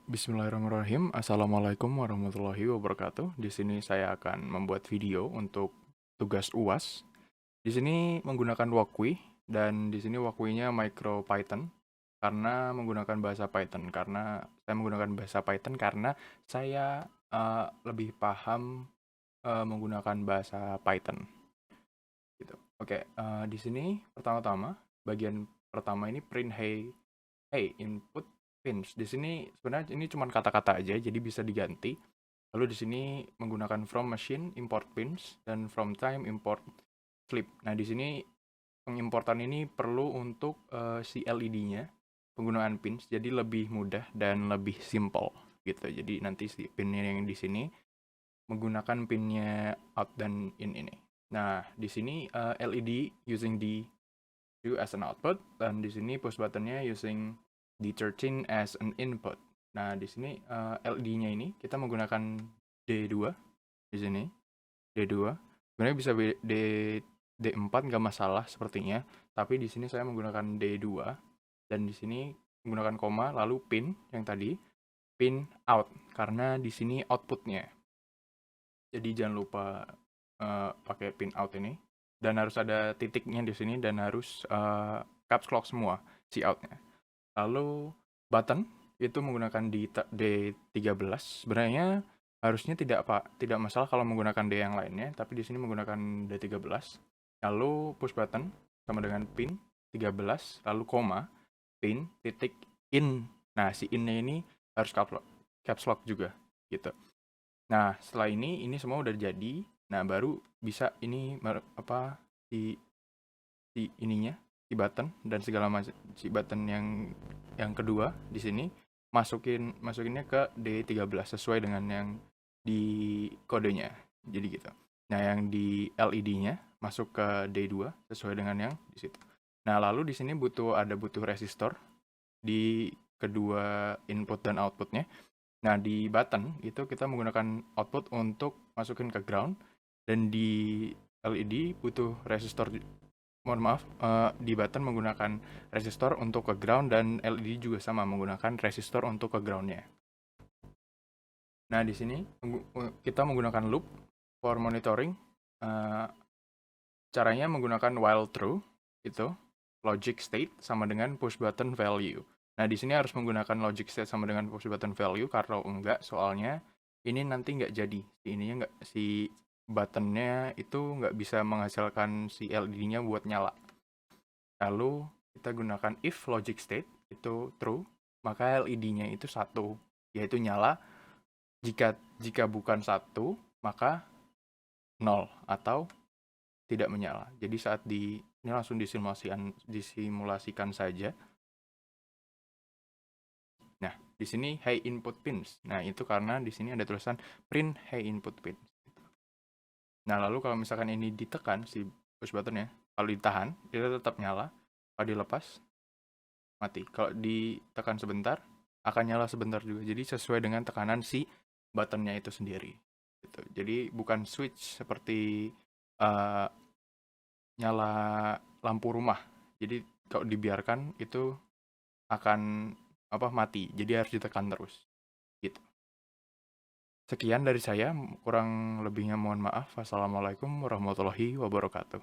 Bismillahirrahmanirrahim. Assalamualaikum warahmatullahi wabarakatuh. Di sini saya akan membuat video untuk tugas UAS. Di sini menggunakan Wakui dan di sini Wakuinya MicroPython karena menggunakan bahasa Python. Karena saya menggunakan bahasa Python karena saya lebih paham menggunakan bahasa Python. Gitu. Oke, di sini pertama-tama bagian pertama ini print hey input pins. Di sini sebenarnya ini cuma kata-kata aja, jadi bisa diganti. Lalu di sini menggunakan from machine import pins dan from time import flip. Nah, di sini pengimportan ini perlu untuk si LED-nya, penggunaan pins, jadi lebih mudah dan lebih simple gitu. Jadi nanti si pinnya yang di sini menggunakan pinnya out dan in ini. Nah, di sini LED using the as an output dan di sini push buttonnya using D13 as an input. Nah, di sini LED-nya ini kita menggunakan D2 di sini. D2. Sebenarnya bisa D4 nggak masalah sepertinya, tapi di sini saya menggunakan D2 dan di sini menggunakan koma lalu pin yang tadi pin out karena di sini outputnya. Jadi jangan lupa pakai pin out ini dan harus ada titiknya di sini dan harus caps lock semua si outnya. Lalu button itu menggunakan di D13. Sebenarnya harusnya tidak masalah kalau menggunakan D yang lainnya, tapi di sini menggunakan D13. Lalu push button sama dengan pin 13, lalu koma, pin, titik, in. Nah, si in-nya ini harus caps lock juga gitu. Nah, setelah ini semua udah jadi. Nah, baru bisa ini si ininya, si button dan segala macam si button yang kedua di sini masukinnya ke D13 sesuai dengan yang di kodenya. Jadi gitu. Nah, yang di LED-nya masuk ke D2 sesuai dengan yang di situ. Nah, lalu di sini butuh resistor di kedua input dan outputnya. Nah, di button itu kita menggunakan output untuk masukin ke ground dan di LED butuh resistor. Mohon maaf, di button menggunakan resistor untuk ke ground dan LED juga sama menggunakan resistor untuk ke groundnya. Nah, di sini kita menggunakan loop for monitoring. Caranya menggunakan while true itu logic state sama dengan push button value. Nah, di sini harus menggunakan logic state sama dengan push button value, kalau enggak soalnya ini nanti nggak jadi. Si buttonnya itu nggak bisa menghasilkan si LED-nya buat nyala. Lalu kita gunakan if logic state itu true, maka LED-nya itu 1, yaitu nyala. Jika bukan 1, maka 0 atau tidak menyala. Jadi saat ini langsung disimulasikan saja. Nah, di sini hey input pins. Nah, itu karena di sini ada tulisan print hey input pins. Nah, lalu kalau misalkan ini ditekan si push buttonnya, kalau ditahan, dia tetap nyala. Kalau dilepas, mati. Kalau ditekan sebentar, akan nyala sebentar juga. Jadi sesuai dengan tekanan si buttonnya itu sendiri. Gitu. Jadi bukan switch seperti nyala lampu rumah. Jadi kalau dibiarkan itu akan mati. Jadi harus ditekan terus. Gitu. Sekian dari saya, kurang lebihnya mohon maaf. Wassalamualaikum warahmatullahi wabarakatuh.